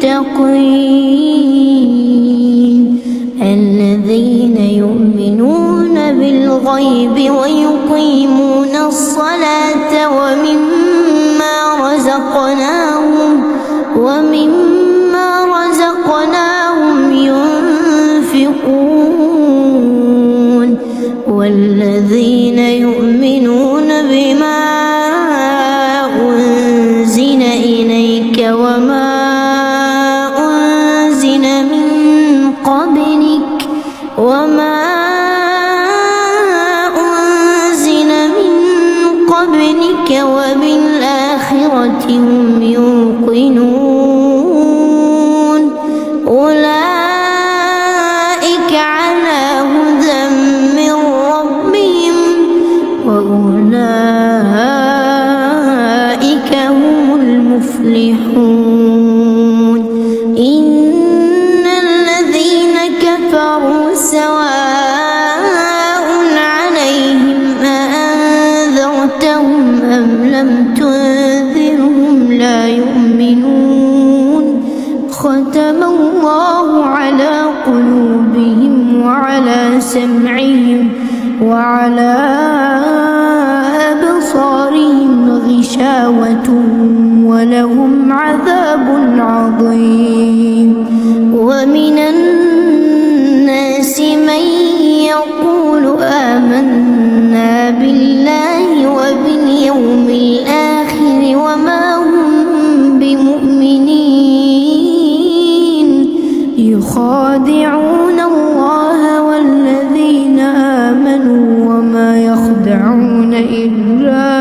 للمتقين الذين يؤمنون بالغيب ويقيمون الصلاة ومما رزقناهم ينفقون والذين يؤمنون بما أنزل إليك وما أنزل من قبلك وبالآخرة هم يوقنون أولئك على هدى من ربهم وأولئك هم المفلحون إن الذين كفروا سواء عليهم أأنذرتهم أم لم تنذرهم لا يؤمنون ختم الله على قلوبهم وعلى سمعهم وعلى أبصارهم غشاوة ولهم عذاب عظيم ومن الناس من يقول آمنا بالله وباليوم الآخر وما هم بمؤمنين يخادعون الله والذين آمنوا وما يخدعون إلا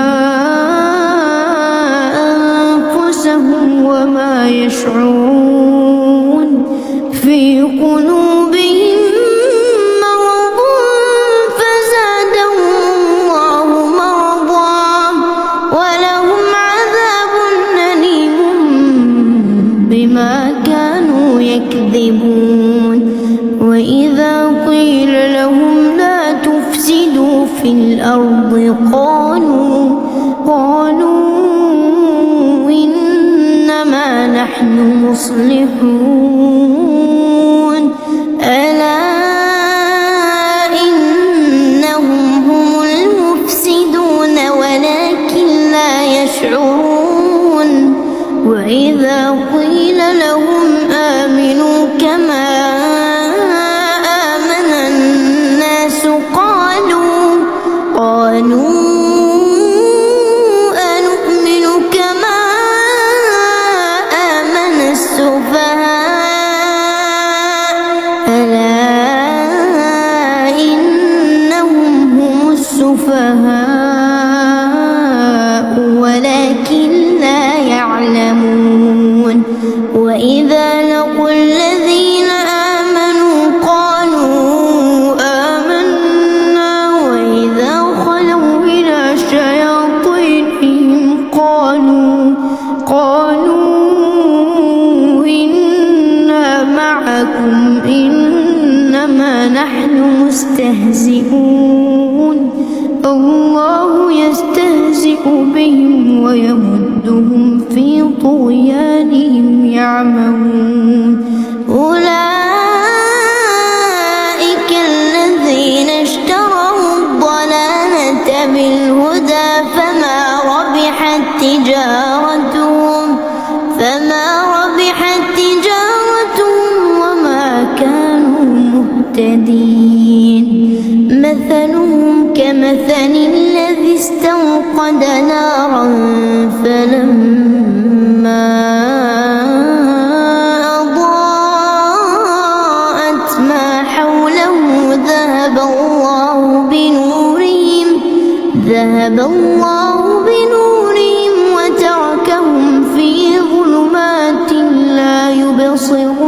أنفسهم وما يشعرون في قلوبهم مرض فزادهم الله مرضا ولهم عذاب أليم بما كانوا يكذبون وإذا قيل لهم لا تفسدوا في الأرض قالوا إنما نحن مصلحون ألا إنهم هم المفسدون ولكن لا يشعرون وإذا قيل لهم آمنوا كما آمن الناس قالوا أنؤمن كما آمن السفهاء ألا إنهم هم السفهاء ولكن لا يعلمون وإذا لقوا الذين آمنوا قالوا آمنا وإذا خلوا إلى شياطينهم قالوا إنا معكم إنما نحن مستهزئون الله يستهزئ بهم ويمدهم في طغيانهم يعمهون أولئك الذين اشتروا الضلالة بالهدى فما ربحت تجارتهم وما كانوا مهتدين مثلهم كمثل الذي استوقد نارا فلما أضاءت ما حوله ذهب الله بنورهم وتركهم في ظلمات لا يبصرون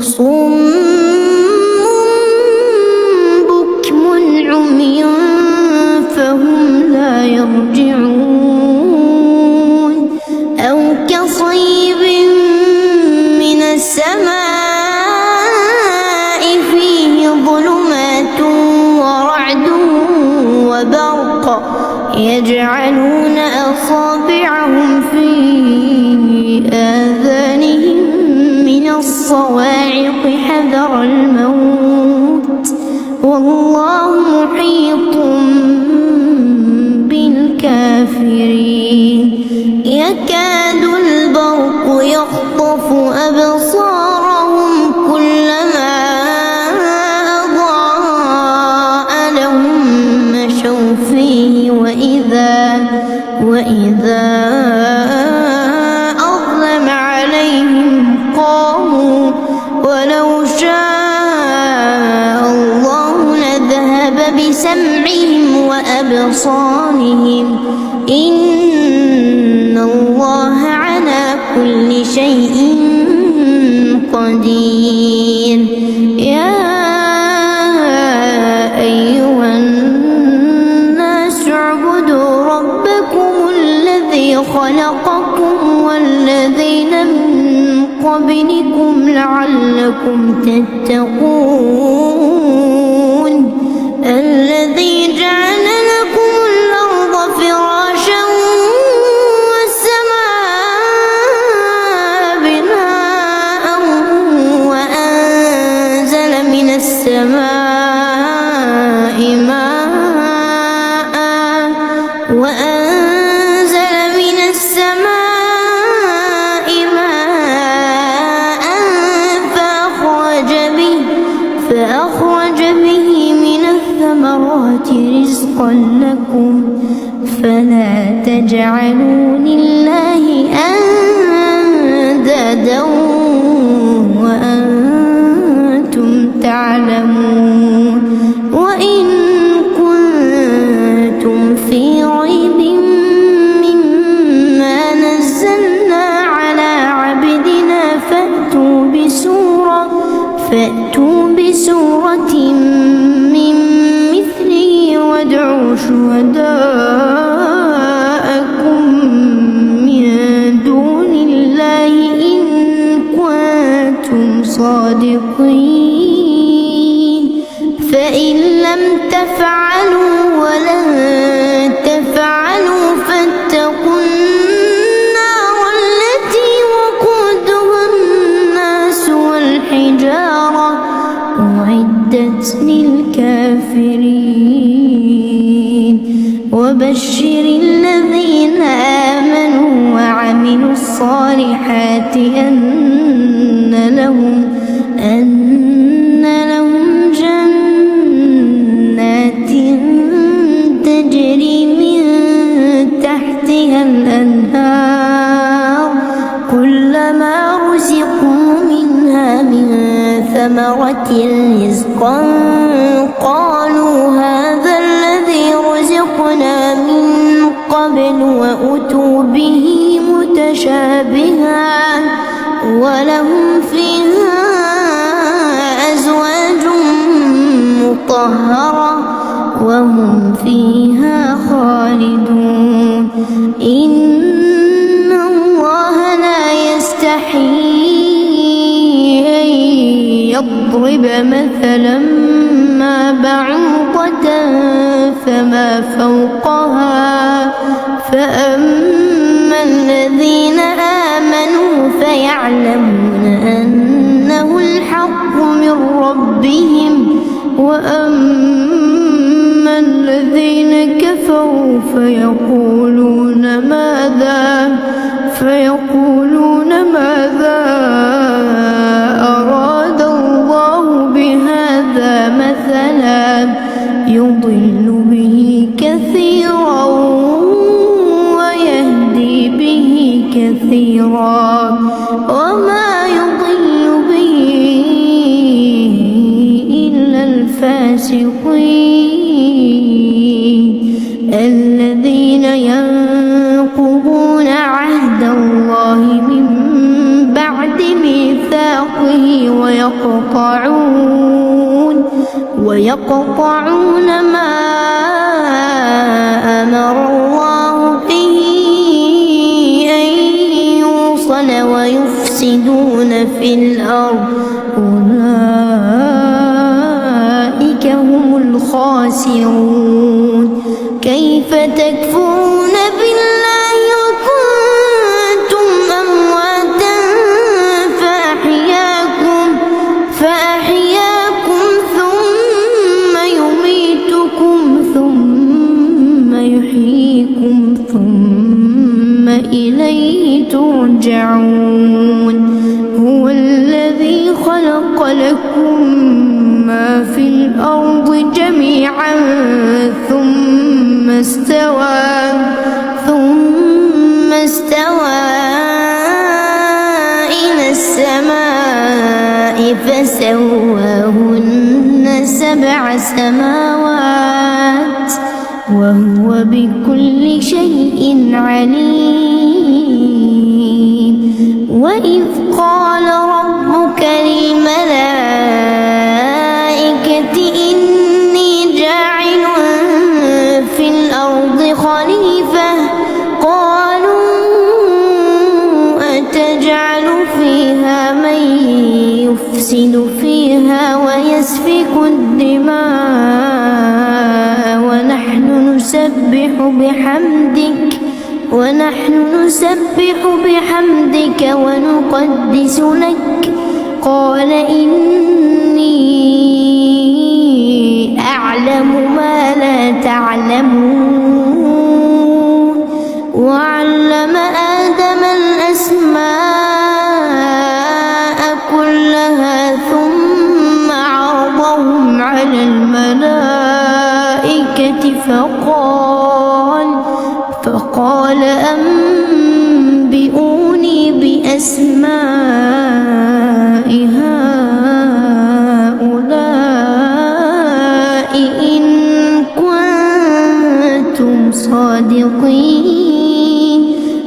صم بكم عمي فهم لا يرجعون أو كصيب من السماء فيه ظلمات ورعد وبرق يجعلون أصابعهم في آذانهم من الصواعق حذر الموت والله محيط بالكافرين يكاد البرق يخطف أبصارهم كلما أضاء لهم مشوا فيه وإذا أظلم عليهم قاموا ولو شاء الله لذهب بسمعهم وأبصارهم إن الله على كل شيء قدير يا أيها الناس اعبدوا ربكم الذي خلقكم والذين من قبلكم لعلكم تتقون الذي جعل لكم الأرض فراشا والسماء بناء وأنزل من السماء ماء فأخرج به من الثمرات رزقا لكم فلا تجعلوا لله أندادا وأنتم تعلمون وإن كنتم في ريب مما نزلنا على عبدنا فأتوا بسورة من مثله وادعوا شهداءكم من دون الله إن كنتم صادقين فإن لم تفعلوا ولن تفعلوا فاتقوا النار التي وقودها الناس والحجارة أعدت للكافرين وبشر الذين آمنوا وعملوا الصالحات أن لهم جنات تجري من تحتها الأنهار كلما رزقوا منها من ثمرة رزقا قالوا هذا الذي رزقنا من قبل وأتوا به متشابها ولهم فيها أزواج مطهرة وهم فيها خالدون إن الله لا يستحيي أن يضرب مثلا ما بعوضة فما فوقها فأما الذين آمنوا فيعلمون أنه الحق من ربهم وأما الذين كفروا فيقولون ماذا أراد الله بهذا مثلا يضل به كثيرا ويهدي به كثيرا وما يضل به إلا الفاسقين الذين ينقضون عهد الله من بعد ميثاقه ويقطعون ما أمر الله به أن يوصل ويفسدون في الأرض أولئك هم الخاسرون كيف تكفرون بالله وكنتم أمواتا إليه ترجعون هو الذي خلق لكم ما في الأرض جميعا ثم استوى إلى السماء فسواهن 7 سماوات وهو بكل شيء عليم وإذ قال ربك للملائكة إني جاعل في الأرض خليفة قالوا أتجعل فيها من يفسد فيها ويسفك الدماء ونحن نسبح بحمدك ونقدس لك قال إني أعلم ما لا تعلمون وعلم آدم الأسماء كلها ثم عرضهم على الملائكة فقال أنبئوني بأسماء هؤلاء إن كنتم صادقين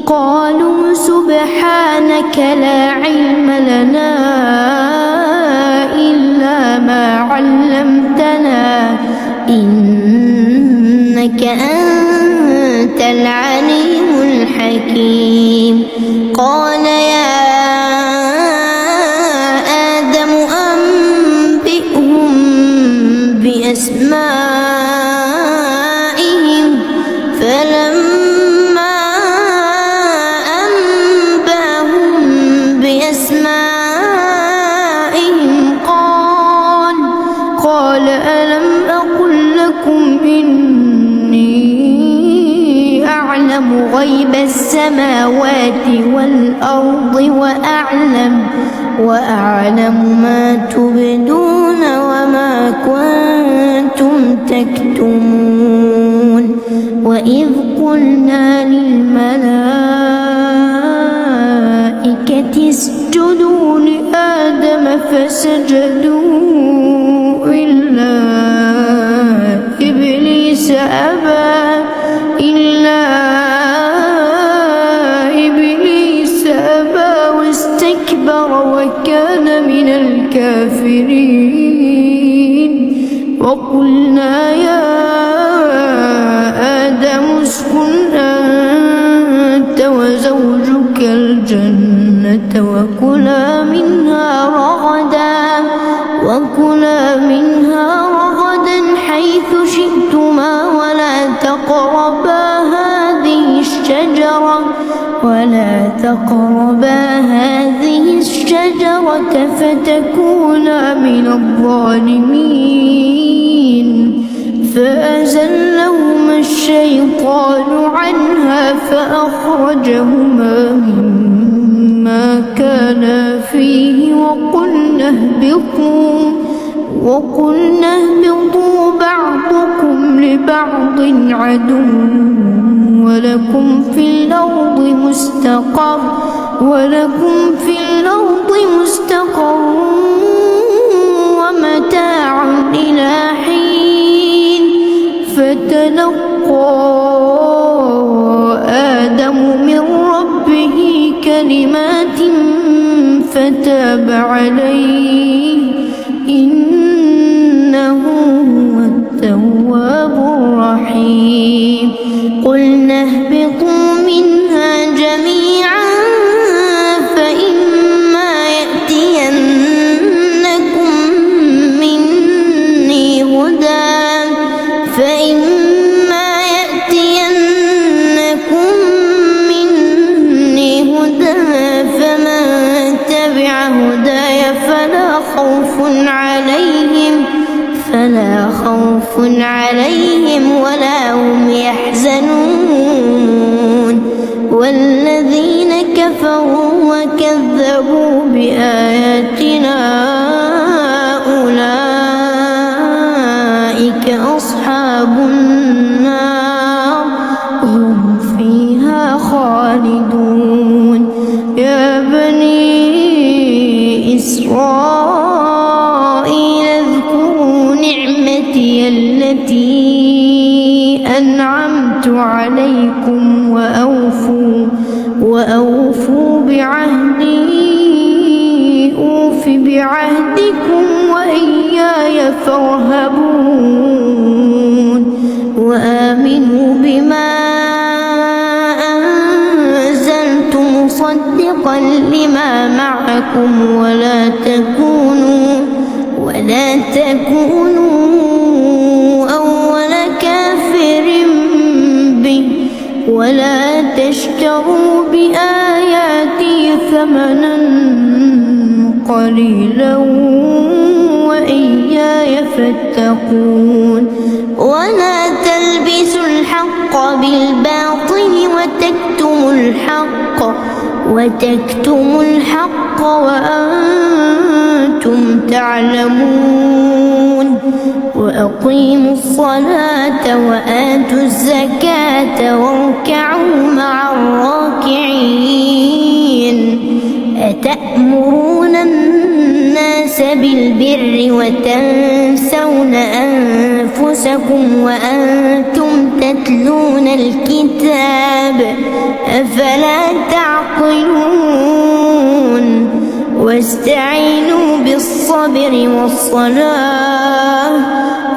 قالوا سبحانك لا علم لنا إلا ما علمتنا إنك أنت العليم الحكيم قال يا آدم أنبئهم بأسمائهم فلما أنبأهم بأسمائهم قال ألم أقل لكم إني أعلم غيب السماوات والأرض وأعلم ما تبدون وما كنتم تكتمون وإذ قلنا للملائكة اسجدوا لآدم فسجدوا إلا إبليس أبى واستكبر وكان من الكافرين وقلنا يا آدم اسكن أنت وزوجك الجنة وكلا منها رغدا حيث شئتما ولا تقربا هذه الشجرة فتكونا من الظالمين فأزلهما الشيطان عنها فأخرجهما مما كانا فيه وقلنا اهبطوا بعضكم لبعض عدو ولكم في الأرض مستقر ومتاع إلى حين فتلقى آدم من ربه كلمات فتاب عليه إنه هو التواب الرحيم قلنا اهبطوا منها جميعا فإما يأتينكم مني هدى فمن تبع هداي فلا خوف عليهم ولا هم يحزنون أنعمت عليكم وأوفوا بعهدي أوف بعهدكم وإياي فارهبون وآمنوا بما أنزلت مصدقا لما معكم ولا تكونوا أول كافر به ولا تشتروا بآياتي ثمنا قليلا وإياي فاتقون ولا تلبسوا الحق بالباطل وتكتموا الحق وأنتم تعلمون وأقيموا الصلاة وآتوا الزكاة واركعوا مع الراكعين أتأمرون الناس بالبر وتنسون أنفسكم وأنتم تتلون الكتاب أفلا تعقلون واستعينوا بالصبر والصلاة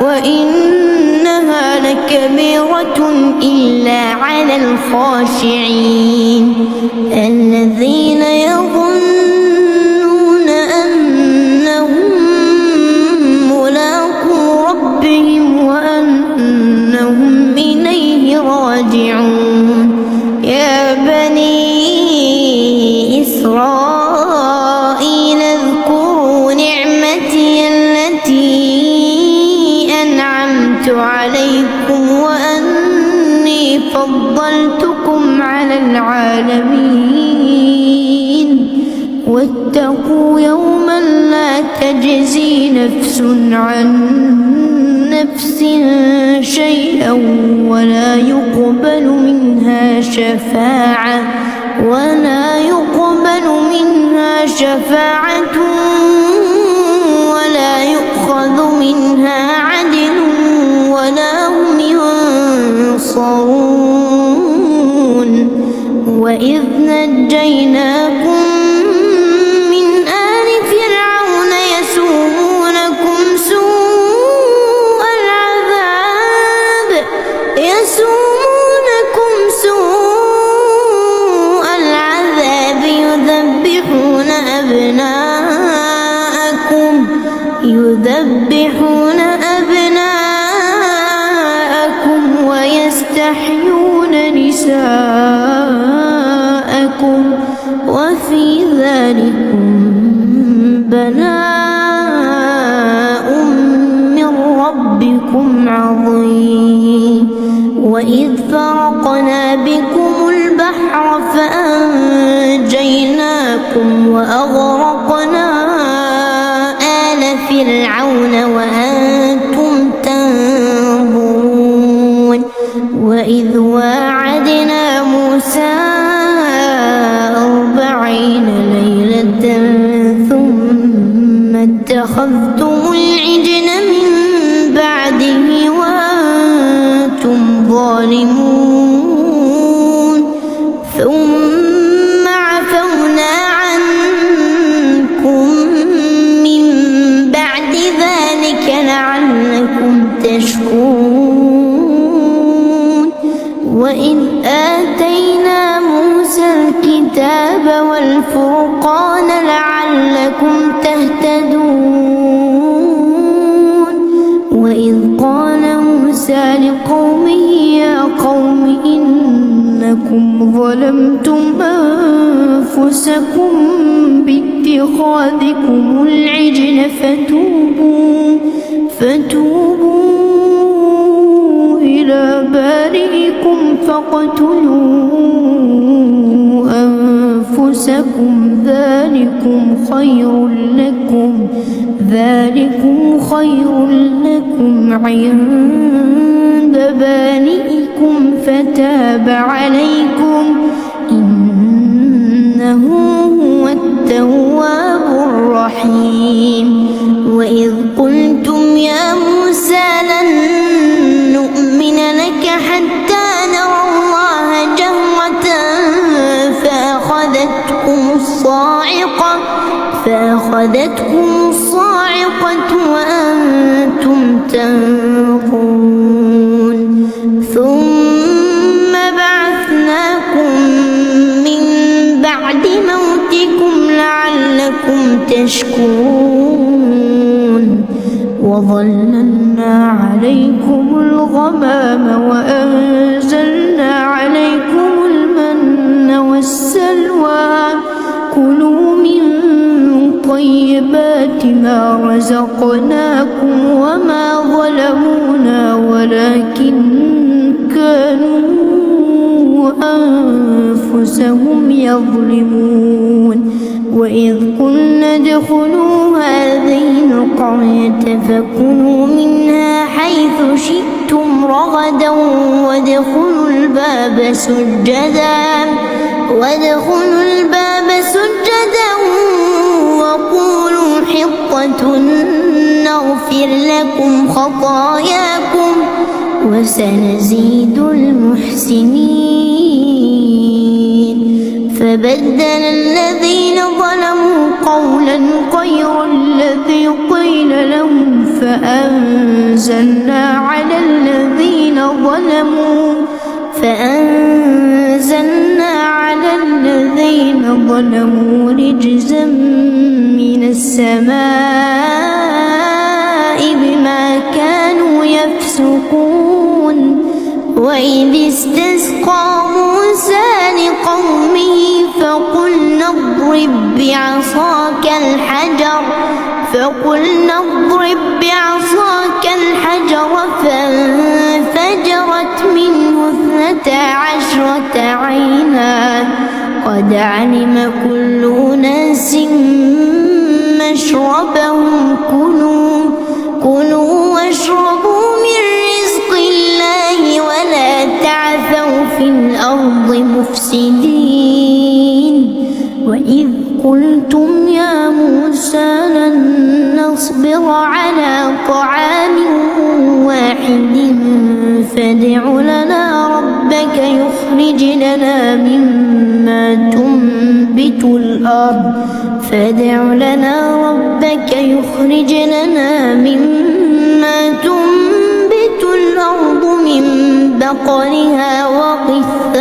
وإنها لكبيرة إلا على الخاشعين الذين يظنون أنهم ملاقو ربهم وأنهم إليه راجعون يا بني إسرائيل اذكروا نعمتي التي أنعمت عليكم وأني فضلتكم على العالمين واتقوا يوما لا تجزي نفس عن نفس شيئا ولا يقبل منها شفاعة ولا يؤخذ منها عدل ولا هم ينصرون وإذ نجيناكم من آل فرعون يسومونكم سوء العذاب يذبحون أبناءكم ويستحيون نساءكم وفي ذلكم بلاء من ربكم عظيم وإذ فرقنا بكم البحر فأنجيناكم وأغرقنا آل فرعون وأنتم تنظرون وإذ واعدنا موسى 40 ليلة ثم اتخذتم العجل من بعده وأنتم ظالمون ثم عفونا عنكم من بعد ذلك لعلكم تشكرون وإذ آتينا موسى الكتاب والفرقان لعلكم تهتدون وإذ قال موسى لقومه يا قوم إنكم ظلمتم أنفسكم باتخاذكم العجل فتوبوا إلى بارئكم فاقتلوا أنفسكم ذلكم خير لكم عند بارئكم فتاب عليكم إنه هو التواب الرحيم وإذ قلتم يا موسى لن نؤمن لك حتى فأخذتكم الصاعقة وأنتم تنظرون ثم بعثناكم من بعد موتكم لعلكم تشكرون وظللنا عليكم الغمام وأنزلنا عليكم المن والسلوى كلوا من طيبات ما رزقناكم وما ظلمونا ولكن كانوا أنفسهم يظلمون وإذ قلنا ادخلوا هذه القرية فكلوا منها حيث شئتم رغدا وادخلوا الباب سجدا وقولوا حطة نغفر لكم خطاياكم وسنزيد المحسنين فبدل الذين ظلموا قولا غير الذي قيل لهم فأنزلنا على الذين ظلموا رجزا من السماء بما كانوا يفسقون وإذ استسقى موسى لقومه فقلنا اضرب بعصاك الحجر فانفجرت منه 12 عينا قد علم كل أناس مشربهم كلوا واشربوا من رزق الله ولا تعثوا في الأرض مفسدين وإذ قلتم يا موسى لن نصبر على طعام واحد فادع لنا ربك يخرج لنا مما تنبت الأرض من بقلها وقثائها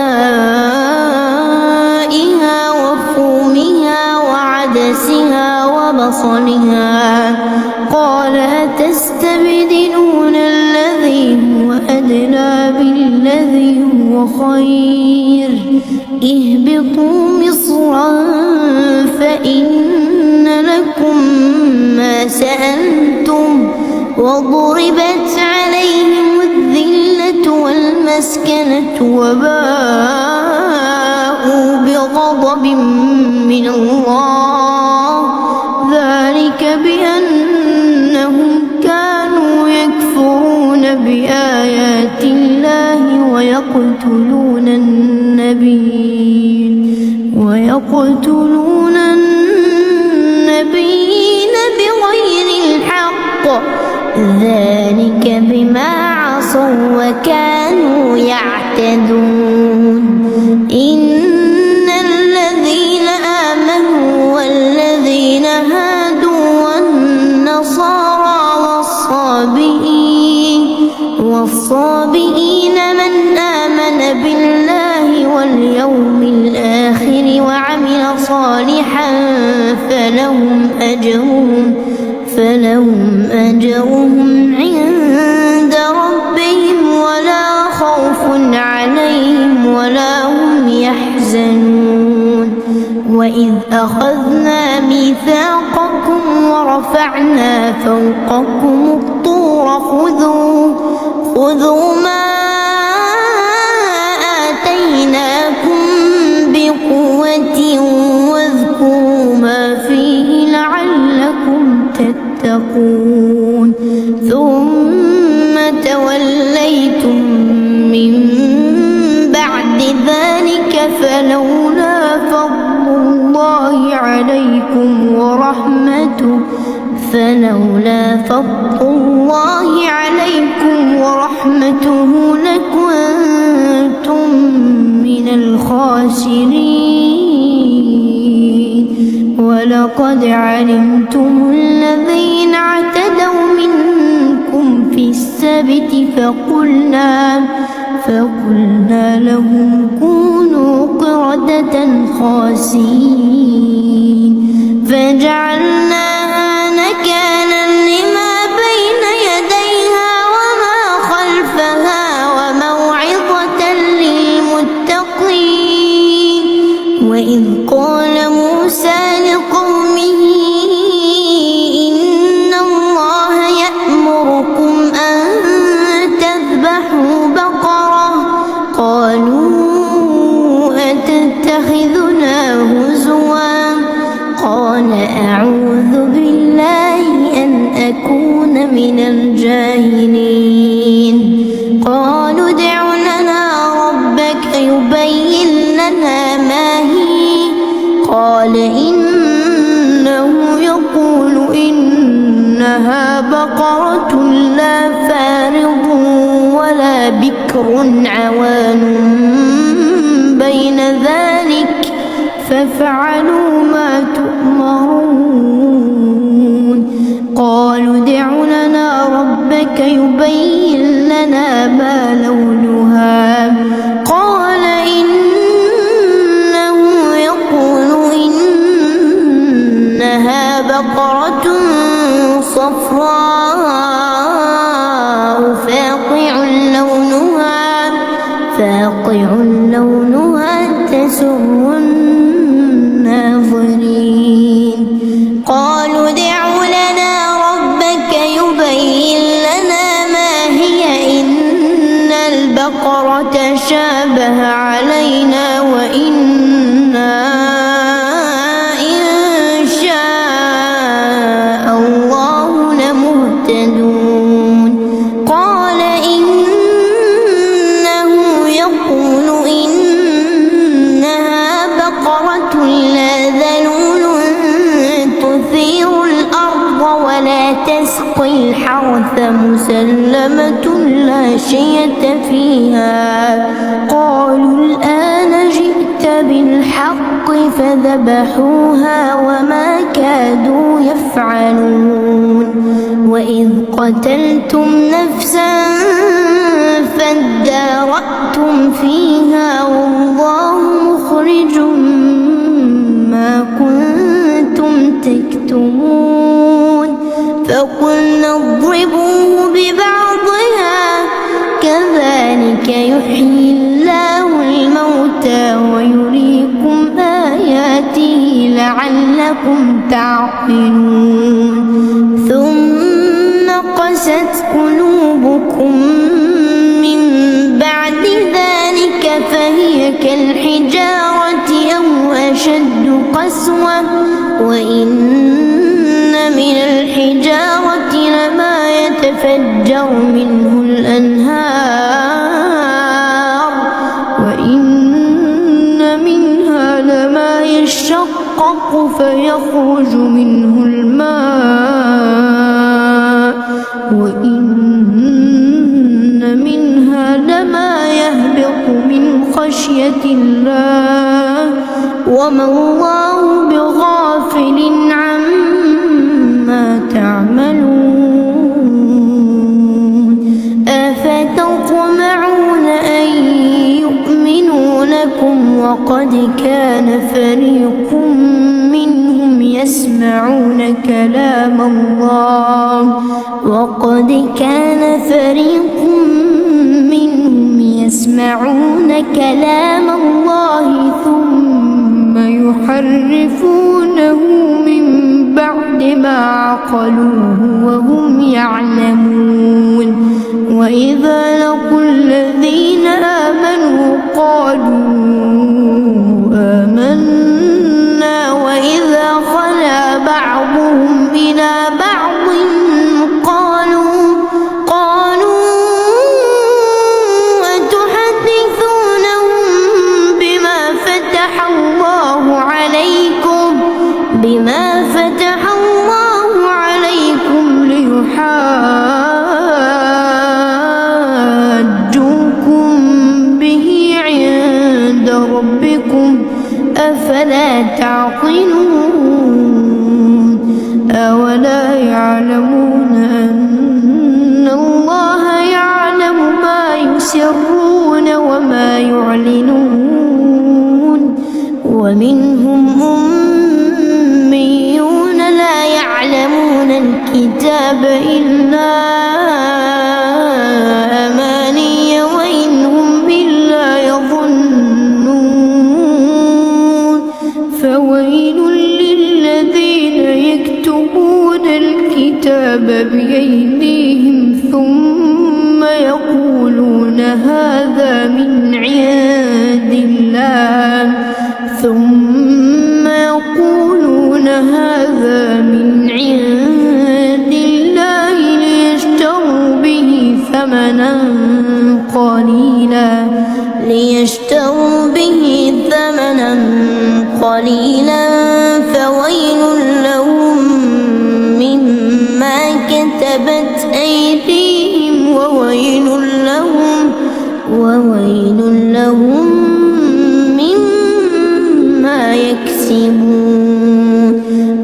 وفومها وعدسها وبصلها قال أتستبدلون الذي هو أدنى بالذي هو خير اهبطوا مصرا فإن لكم ما سألتم وضربت عليهم الذلة والمسكنة وباءوا بغضب من الله ذلك بأنهم كانوا يكفرون بآيات الله ويقتلون النبيين بغير الحق ذلك بما عصوا وكانوا يعتدون إن الذين آمنوا والذين هادوا والنصارى والصابئين من آمن بالله واليوم الآخر وعمل صالحا فلهم أجرهم عند ربهم ولا خوف عليهم ولا هم يحزنون وإذ أخذنا ميثاقكم ورفعنا فوقكم الطور خذوا ما آتيناكم بقوة واذكروا ما فيه لعلكم تتقون ثم توليتم من بعد ذلك فلولا فضل الله عليكم ورحمته لكنتم من الخاسرين ولقد علمتم الذين اعتدوا منكم في السبت فقلنا لهم كونوا قردة خاسئين فجعلناها نكالا لما بين يديها وما خلفها وموعظة للمتقين. وإذ قال موسى لقومه إن الله يأمركم أن تذبحوا بقرة قالوا أتتخذنا هزوا قال أعوذ بالله أن أكون من الجاهلين. قالوا ادع لنا ربك يبين لنا ما هي قال إنه يقول إنها بقرة لا فارض ولا بكر عوان بين ذلك فافعلوا ما تؤمرون. قالوا ادع لنا ربك يبين لنا ما لونها قال إنه يقول إنها بقرة صفراء فاقع لونها تسر الناظرين. قالوا ادع لنا ربك يبين لنا ما هي إن البقرة شابه علينا وإنا إن شاء الله لمهتدون. قال إنه يقول إنها بقرة لا ذلول تثير الأرض ولا تسقي الحرث مسلمة لا شية فيها. قالوا الآن جئت بالحق فذبحوها وما كادوا يفعلون. وإذ قتلتم نفسا فادارأتم فيها والله مخرج ما كنتم تكتمون. فقلنا اضربوه ببعضها كذلك يحيي الله الموتى ويريكم آياته لعلكم تعقلون. ثم قست قلوبكم من بعد ذلك فهي كالحجارة أو أشد قسوة وإن من الحجارة لما يتفجر منه الأنهار وإن منها لما يشقق فيخرج منه الماء وإن منها لما يهبط من خشية الله وما الله بغافل عما تعملون. أفتطمعون أن يؤمنوا لكم وقد كان فريق منهم يسمعون كلام الله ثم يحرفونه من بعد ما عقلوه وهم يعلمون. وإذا لقوا الذين آمنوا قالوا آمنا وإذا خلا بعضهم إلى بعض قالوا أتحدثونهم بما فتح الله عليكم ليحاجوكم به عند ربكم أفلا تعقلون. ولا يعلمون أن الله يعلم ما يسرون وما يعلنون ومنهم أميون لا يعلمون الكتاب إلا أماني وإن هم إلا يظنون فويل للذين يكتبون الكتاب بأيديهم ثم يقولون هذا من عند الله ليشتروا به ثمنا قليلا فويل لهم مما كتبت أيديهم وويل لهم مما يكسبون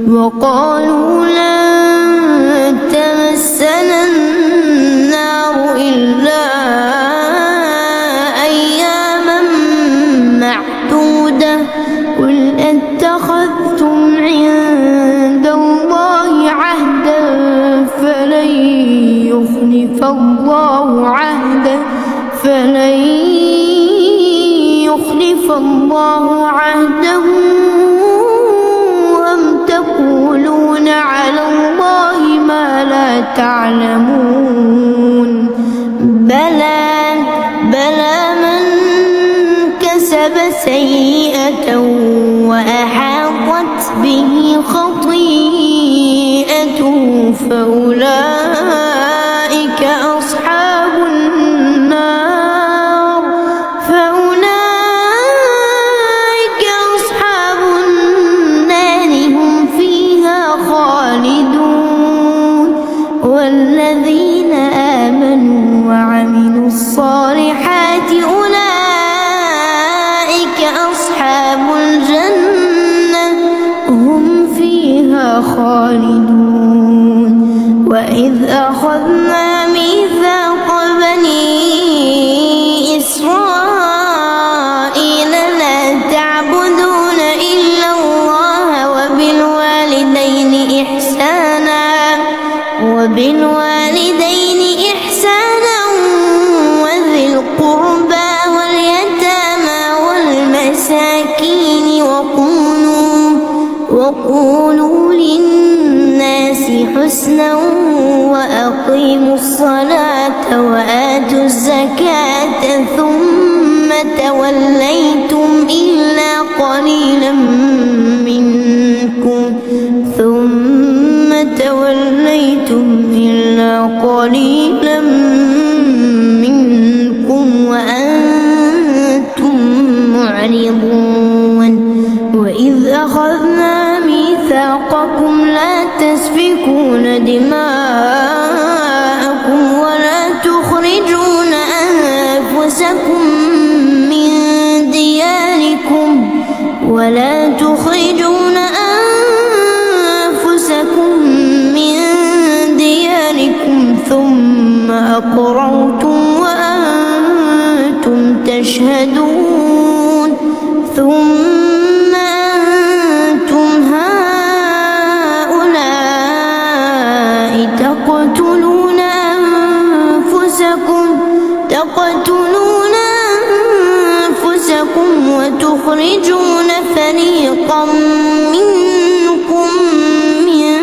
وقالوا لن تمسنا النار إلا أياما معدودة قل اتخذتم عند الله عهدا فلن يخلف الله عهده أم تقولون على الله ما لا تعلمون بلى من كسب سيئة وأحاطت به خطيئته فأولئك أصحاب النار هم فيها خالدون والذين آمنوا وعملوا الصالحات أولئك أصحاب الجنة هم فيها خالدون وإذ أخذنا ميثاق بني إسرائيل لا تعبدون إلا الله وبالوالدين إحسانا وذي القربى واليتامى والمساكين وقولوا للناس حسنا وأقيموا الصلاة وآتوا الزكاة ثم توليتم إلا قليلا منكم وأنتم معرضون وإذ أخذنا ميثاقكم لا تسفكون دماءكم ولا تخرجون أنفسكم من دياركم ثم أقررتم وأنتم تشهدون ثم أنتم هؤلاء تقتلون أنفسكم وتخرجون فريقا منكم من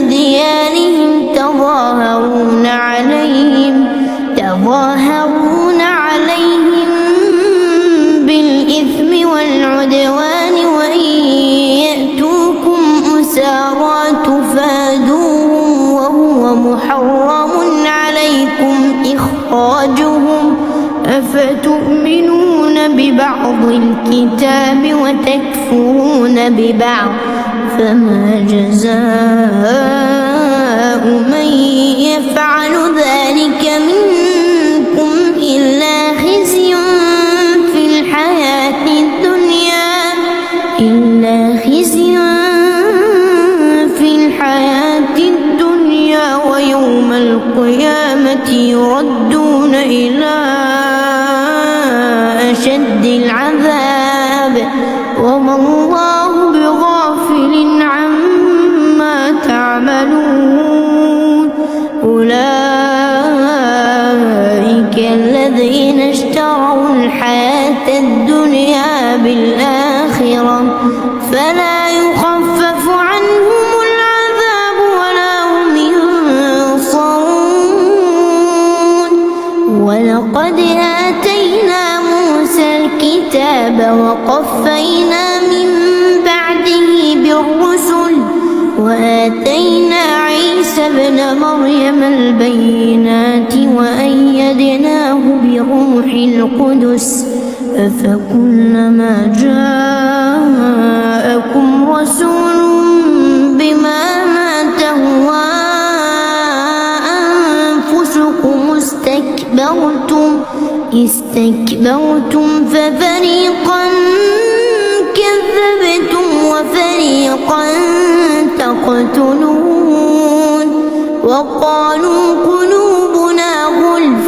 ديارهم تظاهرون عليهم بالإثم والعدوان وإن يأتوكم أسارى تفادوهم وهو محرم عليكم إخراجهم أفتؤمنون ببعض الكتاب وتكفرون ببعض فما جزاء من يفعل ذلك منكم إلا خزي في الحياة أشد العذاب وما الله بغافل عما تعملون أولئك الذين اشتروا الحياة الدنيا بالآخرة فلا يخفف عنهم العذاب ولا هم ينصرون ولقد آتينا موسى الكتاب وقفينا من بعده بالرسل وآتينا عيسى ابن مريم البينات وأيدناه بروح القدس أفكلما جاءكم رسول بما تهوى أنفسكم استكبرتم ففريقا كذبتم وفريقا تقتلون وقالوا قلوبنا غلف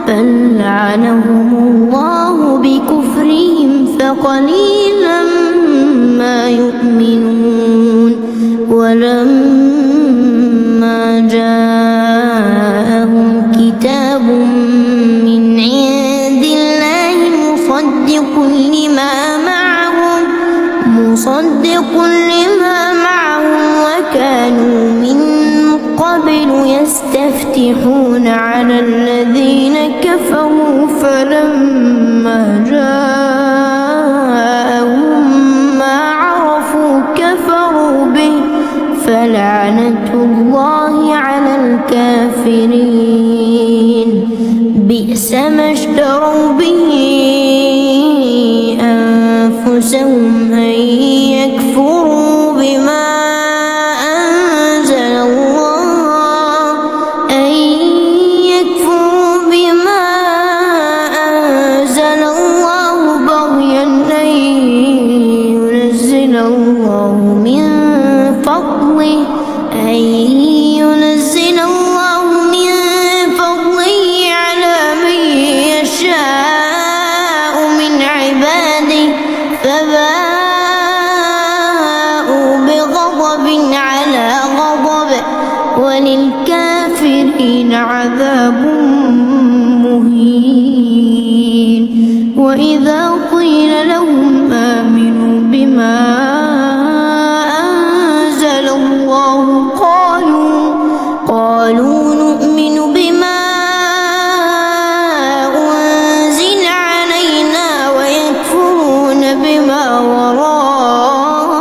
بل لعنهم الله بكفرهم فقليلا ما يؤمنون ولما جاءهم كتاب من عند الله مصدق لما معهم وكانوا من قبل يستفتحون على الذين كفروا فلما جاءهم ما عرفوا كفروا به فلعنة الله على الكافرين بئس ما اشتروا به أنفسهم أن يكفروا بما أنزل الله بغيا أن ينزل الله من فضله على من يشاء من عباده فباءوا بغضب على غضب وللكافرين عذاب مهين وإذا قيل لهم آمنوا بما أنزل الله قالوا نؤمن بما أنزل علينا ويكفرون بما وراءه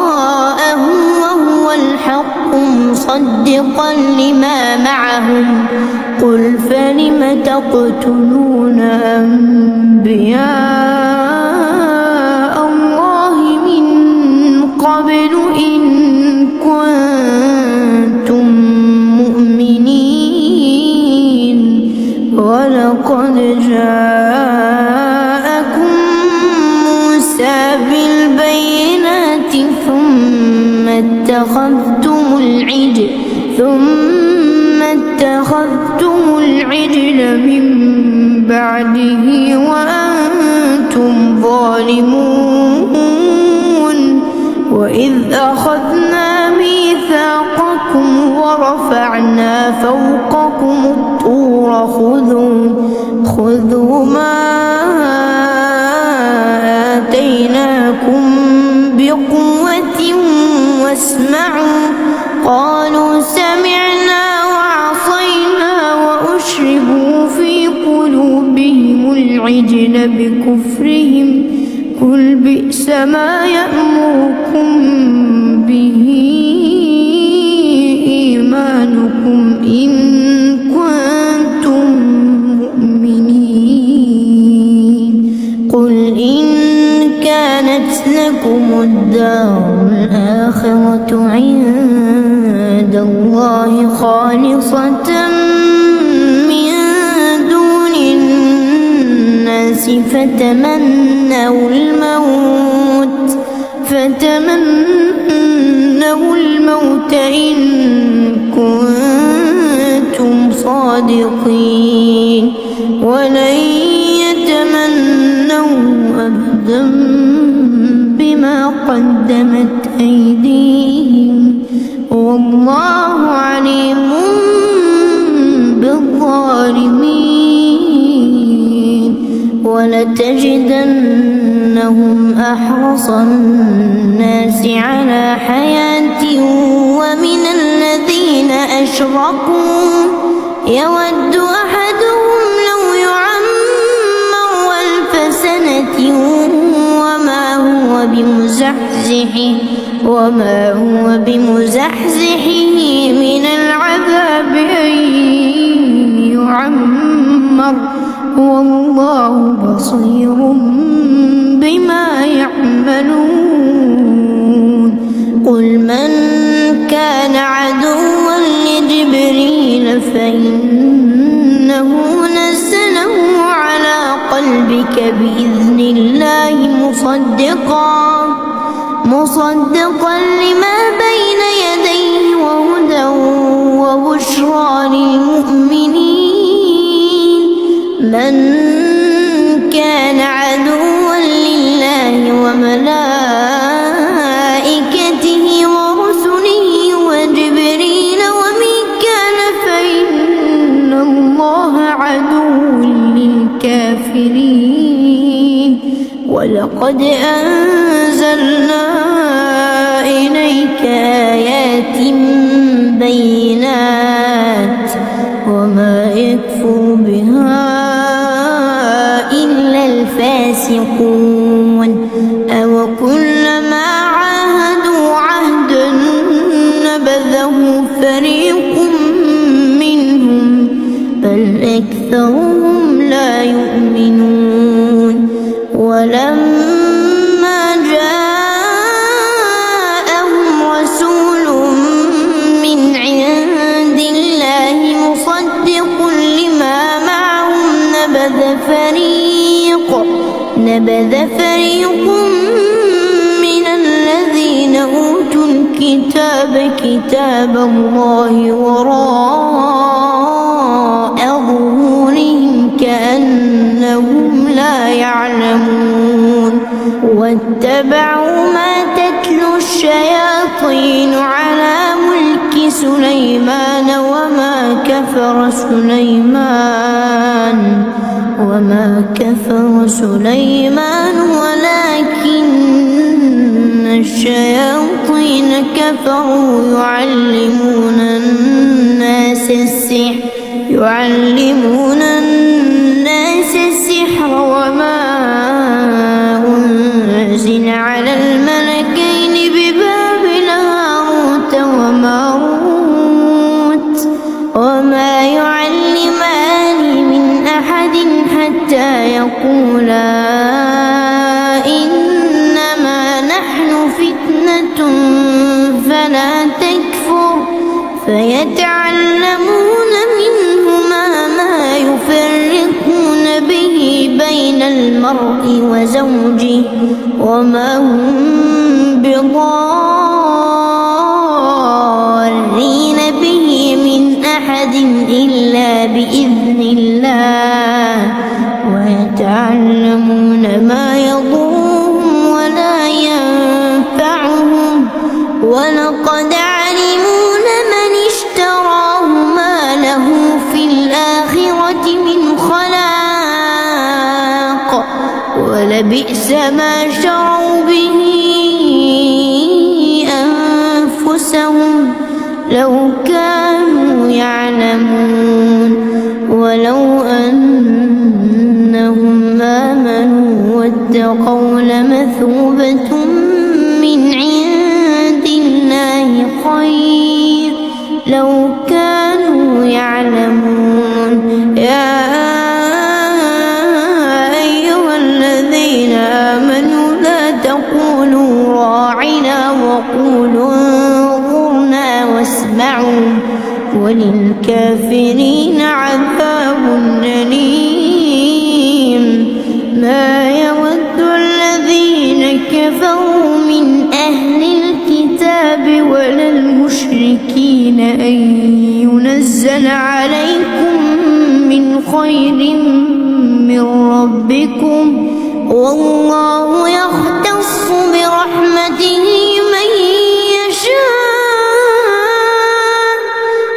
وهو الحق مصدقا لما معهم قل فلم تقتلون أنبياء الله من قبل إن كنتم مؤمنين ولقد جاءكم موسى بالبينات ثم اتخذتم العجل من بعده وأنتم ظالمون وإذ أخذنا ميثاقكم ورفعنا فوقكم الطور خذوا ما آتيناكم بقوة واسمعوا قالوا سمعنا وعصينا وأشربوا في قلوبهم العجل بكفرهم قل بئس ما يأمركم به إيمانكم إن كنتم مؤمنين قل إن كانت لكم الدار الآخرة عند الله خالصة من دون الناس فتمنوا الموت إن كنتم صادقين ولن يتمنوا بما قدمت أيديهم والله عليم بالظالمين. ولتجدنهم أحرص الناس على حياة ومن الذين أشركوا يود أحدهم لو يعمر ألف سنة وما هو بمزحزحه من العذاب أن يعمر والله بصير بما يعملون. قل من كان عدوا لجبريل فإنه نزله على قلبك بإذن الله مصدقا لما بين يديه وهدى وبشرى للمؤمنين. من كان عدوا لله وملائكته ورسله وجبريل وميكال فإن الله عدو للكافرين. ولقد أنزلنا إليك آيات بينات وما يكفر بها إلا الفاسقون. أو كلما عاهدوا عهدا نبذه فريق منهم بل أكثرهم لا يؤمنون. ولما جاءهم رسول من عند الله مصدق لما معهم نبذ فريق من الذين أوتوا الكتاب كتاب الله وراء ظهورهم كأنهم لا يعلمون. واتبعوا ما تتلو الشياطين على ملك سليمان وما كفر سليمان ولكن الشياطين كفروا يعلمون الناس السحر وما أنزل على الملكين ببابل هاروت وماروت وما يعلمان من أحد حتى يقولا إنما نحن فتنة فلا تكفر فيتعلمون منهما ما يفرقون به بين المرء وزوجه وما هم بضارين به من أحد إلا بإذن الله ويتعلمون ما يضرهم ولا ينفعهم ولقد علموا لمن اشتراه ما له في الآخرة من خلاق ولبئس ما شروا به أنفسهم لو كانوا يعلمون. ولو أنهم آمنوا واتقوا لمثوبة من عند الله خير لو كانوا يعلمون. يا أيها الذين آمنوا لا تقولوا راعنا وقولوا انظرنا واسمعوا وللكافرين عذاب أليم. ما يود الذين كفروا من أهل الكتاب ولا المشركين أن ينزل عليكم من خير من ربكم والله يختص برحمته من يشاء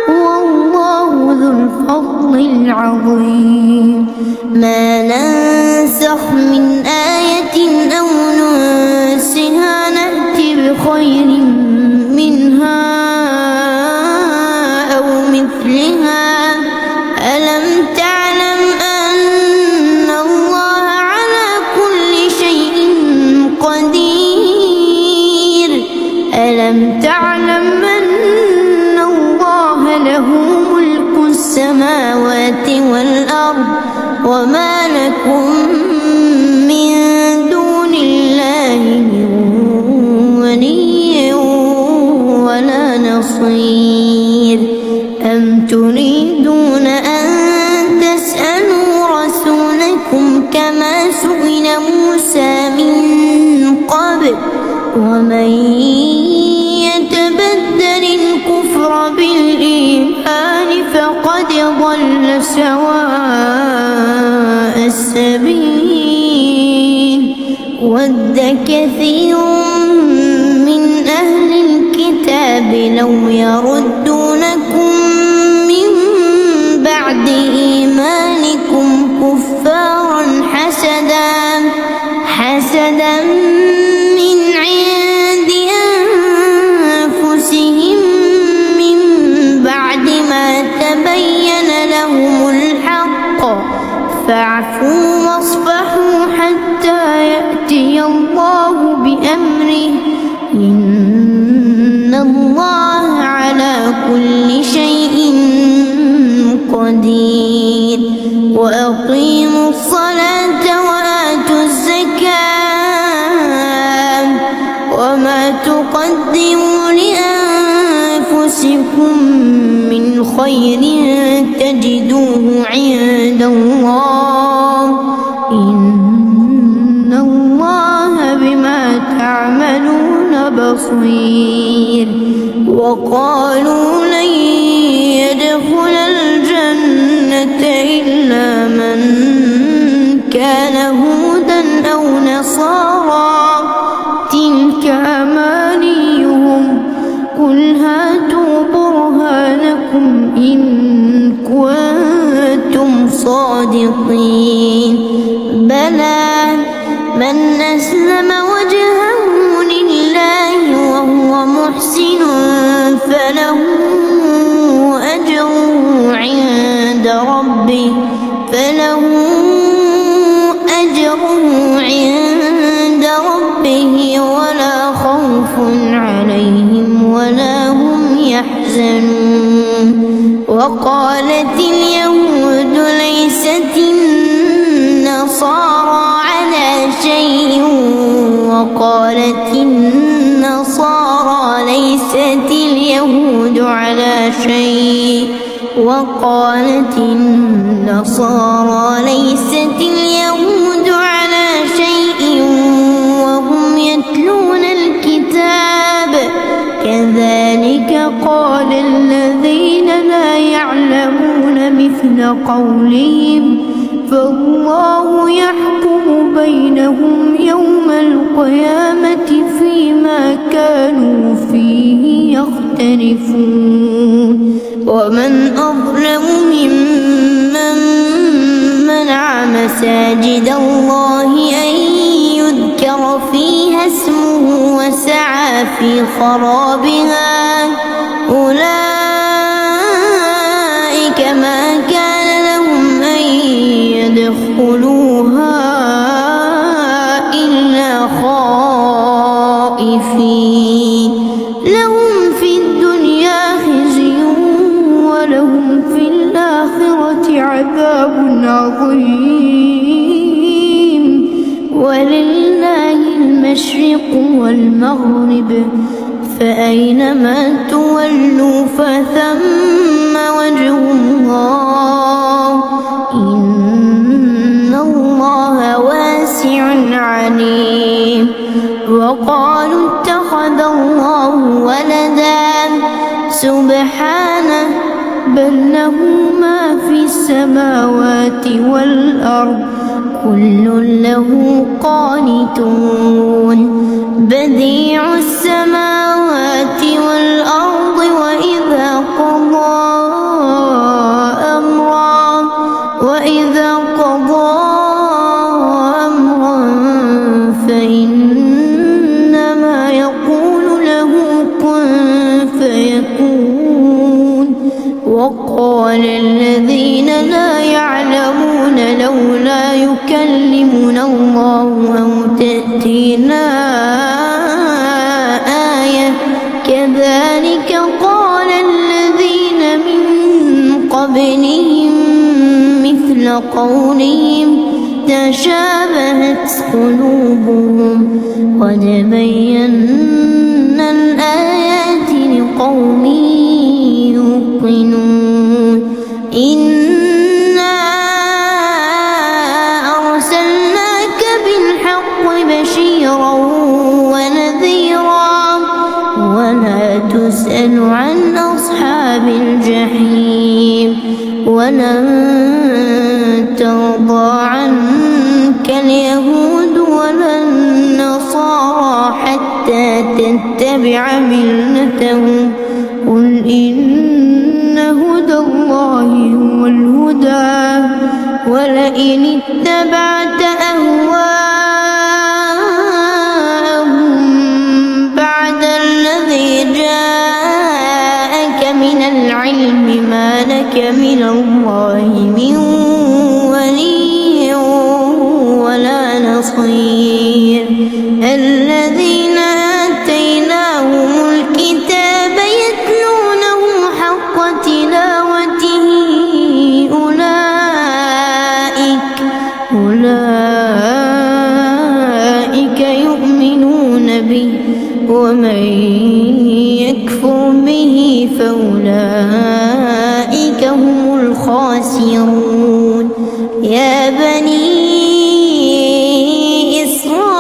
والله ذو الفضل العظيم ما ننسخ من آية أو ننسها نأتي بخير منها أو مثلها ألم تعلم أن الله على كل شيء قدير ألم تعلم أن الله له ملك السماوات والأرض وما لكم من دون الله من ولي ولا نصير أم تريدون أن تسألوا رسولكم كما سئل موسى من قبل ومن يتبدل الكفر بالإيمان فقد ضل سواء السبيل ود كثير من أهل الكتاب لو يردونكم من بعد إيمانكم كفارا حسدا من عند أنفسهم من بعد ما تبين لهم الحق فاعفوا واصفحوا حتى يأتي الله بأمره إن الله على كل شيء قدير وأقيموا الصلاة وآتوا الزكاة وما تقدموا لأنفسكم من خير تجدوه عند الله إن الله بما تعملون بصير وقالوا لن يدخل الجنة إلا من كان هودا أو نصارى تلك أمانيهم قل هاتوا برهانكم إن كنتم صادقين بلى من أسلم وجهه لله وهو محسن فله أجره عند ربه ولا خوف عليهم ولا هم يحزنون وقالت اليهود ليست النصارى على شيء وقالت النصارى ليست اليهود على شيء وقالت النصارى ليست اليهود على شيء وهم يتلون الكتاب كذلك قال الذين لا يعلمون مثل قولهم فالله يحكم بينهم يوم القيامة فيما كانوا فيه يختلفون ومن أظلم ممن منع مساجد الله أن يذكر فيها اسمه وسعى في خرابها أولئك ما كان لهم أن يدخلوها إلا خائفين لهم في الدنيا خزي ولهم في الآخرة عذاب عظيم ولله المشرق والمغرب فأينما تولوا فثم وجه الله إن الله واسع عليم وقالوا اتخذ الله ولدا سبحانه بل له ما في السماوات والأرض وكل له قانتون بديع السماوات والأرض وإذا قضى أمرا فإنما يقول له كن فيكون وقال الذين لا يعلمون لولا يكلمنا الله أو تأتينا آية كذلك قال الذين من قبلهم مثل قولهم تشابهت قلوبهم قد بينا الآيات لقوم يوقنون إنا أرسلناك بالحق بشيرا ونذيرا ولا تسأل عن أصحاب الجحيم ولن ترضى عنك اليهود ولا النصارى حتى تتبع ملتهم قل إن هدى الله هو الهدى ولئن اتبعت أهواءهم بعد الذي جاءك من العلم ما لك من الله من ولي ولا نصير الذين آتيناهم الكتاب يتلونه حق تلاوته أولئك يؤمنون به ومن يكفر به فأولئك هم الخاسرون يا بني إسرائيل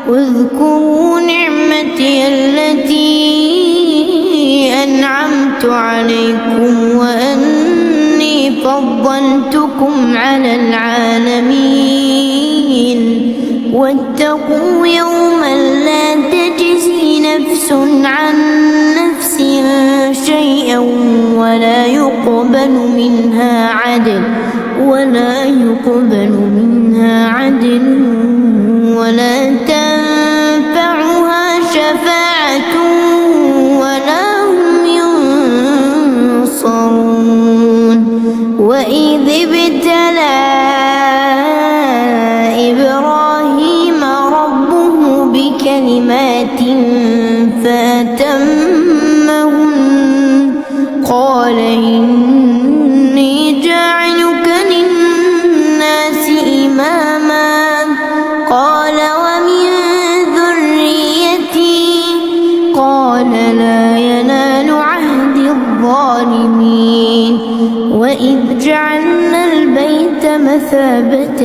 اذكروا نعمتي التي أنعمت عليكم وأني فضلتكم على العالمين واتقوا يوما لا تجزي نفس عن نفس شيئا ولا يقبل منها عدل ولا تنفعها شفاعة ولا هم ينصرون وإذ ابتلى إبراهيم ربه بكلمات فأتمهن قال إني جاعلك للناس إماما قال ومن ذريتي قال لا ينال عهد الظالمين وإذ جعلنا البيت مثابة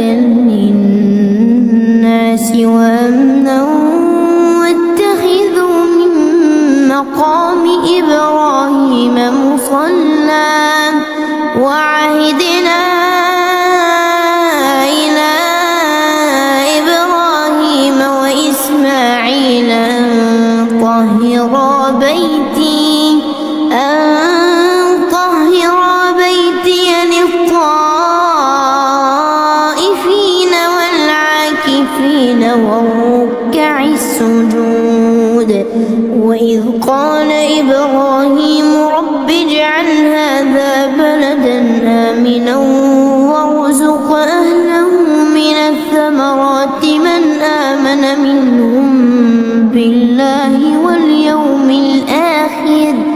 للناس وأمنا واتخذوا من مقام إبراهيم مصلى وعهدنا إلى إبراهيم وإسماعيل أن طهرا بيتي للطائفين والعاكفين والركع السجود وإذ قال إبراهيم رب اجعل هذا بلدا آمنا وارزق أهله من الثمرات من آمن منهم بالله واليوم الآخر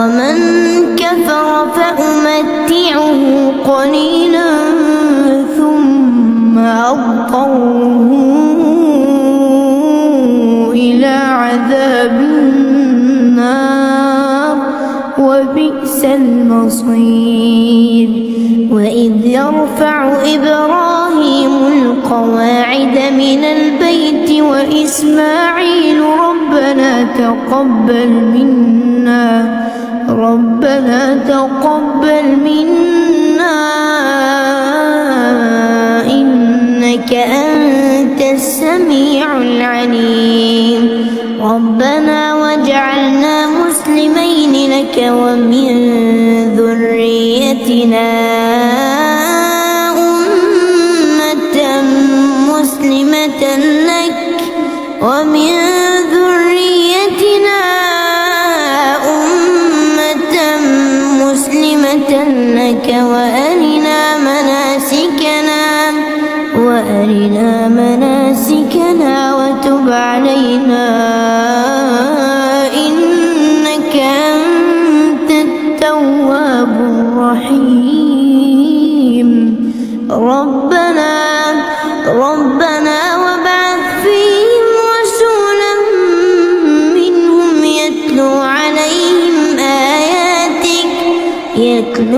ومن كفر فأمتعه قليلا ثم أضطره إلى عذاب النار وبئس المصير والقواعد من البيت وإسماعيل ربنا تقبل منا إنك أنت السميع العليم ربنا واجعلنا مسلمين لك ومن ذريتنا أمة مسلمة لك وأرنا مناسكنا وتب علينا إنك أنت التواب الرحيم ربنا وابعث فيهم رسولا منهم يتلو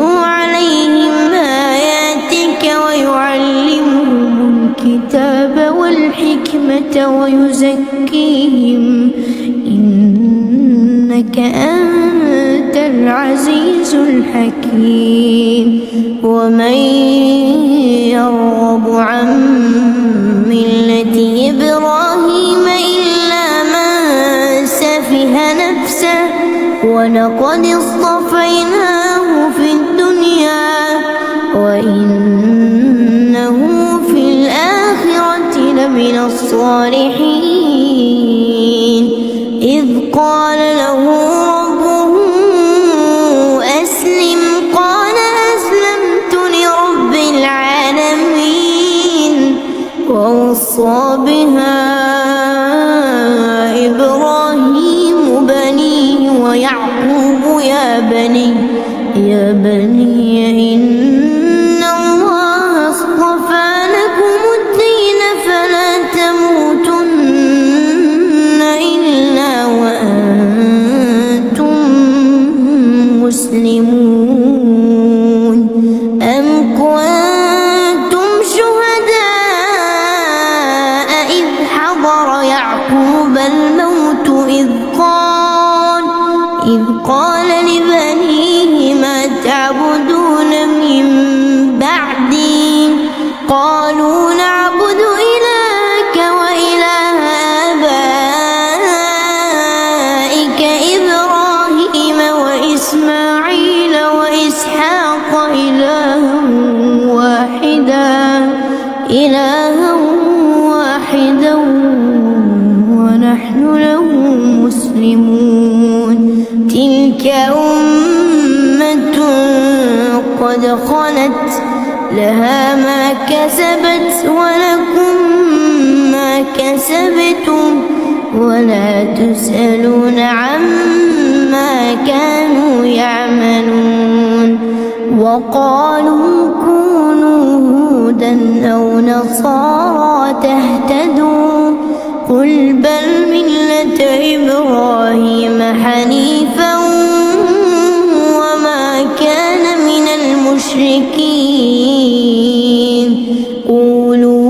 عليهم آياتك ويعلمهم الكتاب والحكمة ويزكيهم إنك أنت العزيز الحكيم ومن يرغب عن ملة إبراهيم إلا من سفه نفسه ولقد اصطفيناه في الدنيا وإنه في الآخرة لمن الصالحين إذ قال له ربه أسلم قال أسلمت لرب العالمين ووصى بها إبراهيم بنيه ويعقوب يا بني إن الله اصطفى لكم الدين فلا تموتن إلا وأنتم مسلمون أم كنتم شهداء إذ حضر يعقوب الموت إذ قال لبنيه ما تعبدون من بعدي قالوا نعبد إلهك وإله آبائك إبراهيم وإسماعيل وإسحاق إلها واحدا ونحن له مسلمون تلك أمة قد خلت لها ما كسبت ولكم ما كسبتم ولا تسألون عما كانوا يعملون وقالوا كونوا هودا أو نصارى تهتدوا قل بل ملة إبراهيم حنيفا وما كان من المشركين قولوا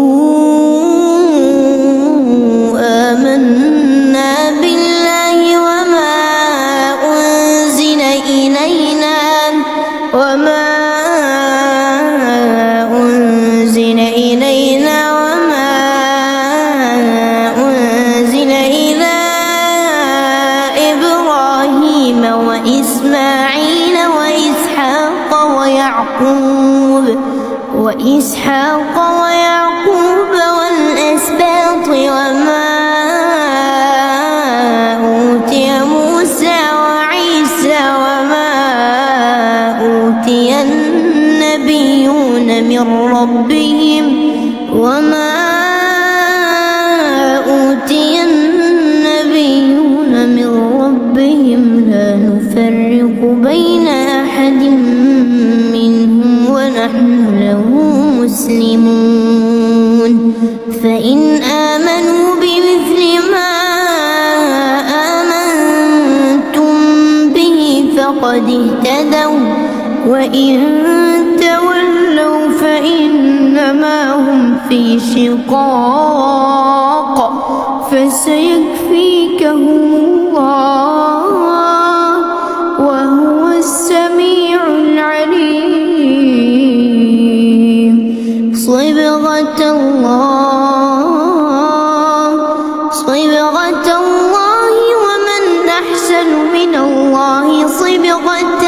آمنا بالله وما أنزل إلينا وما أنزل إلى إبراهيم وإسماعيل وإسحاق ويعقوب والأسباط وما أوتي موسى وعيسى وما أوتي النبيون من ربهم لا نفرق بين أحد منهم ونحن له مسلمون فإن آمنوا بمثل ما آمنتم به فقد اهتدوا وإن تولوا فإنما هم في في شقاق فسيكفيكهم الله وهو السميع العليم. صبغة الله ومن أحسن من الله صبغة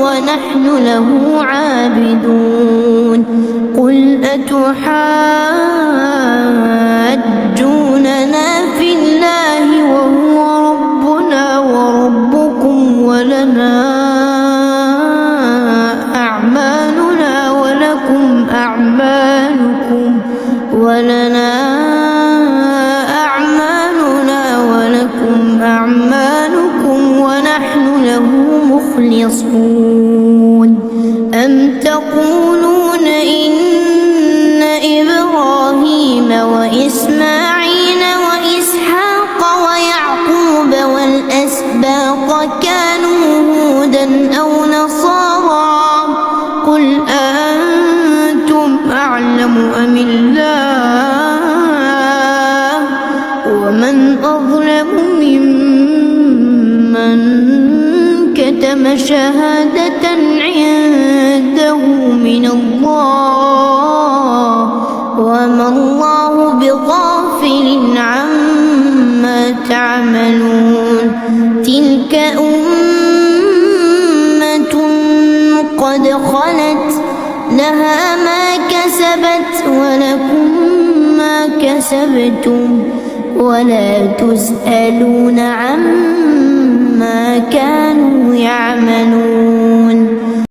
ونحن له عابدون. قل أتحاجوننا في الله وهو ربنا وربكم ولنا أعمالنا ولكم أعمالكم ونحن له مخلصون. أم تقولون إن إبراهيم وإسماعيل وإسحاق ويعقوب والأسباط كانوا هودا أو نصارى؟ قل أأنتم أعلم أم الله؟ ومن أظلم ممن كتم شهادة عنده من الله وما الله بغافل عما تعملون. تلك أمة قد خلت لها ما كسبت ولكم ما كسبتم ولا تسألون عما كانوا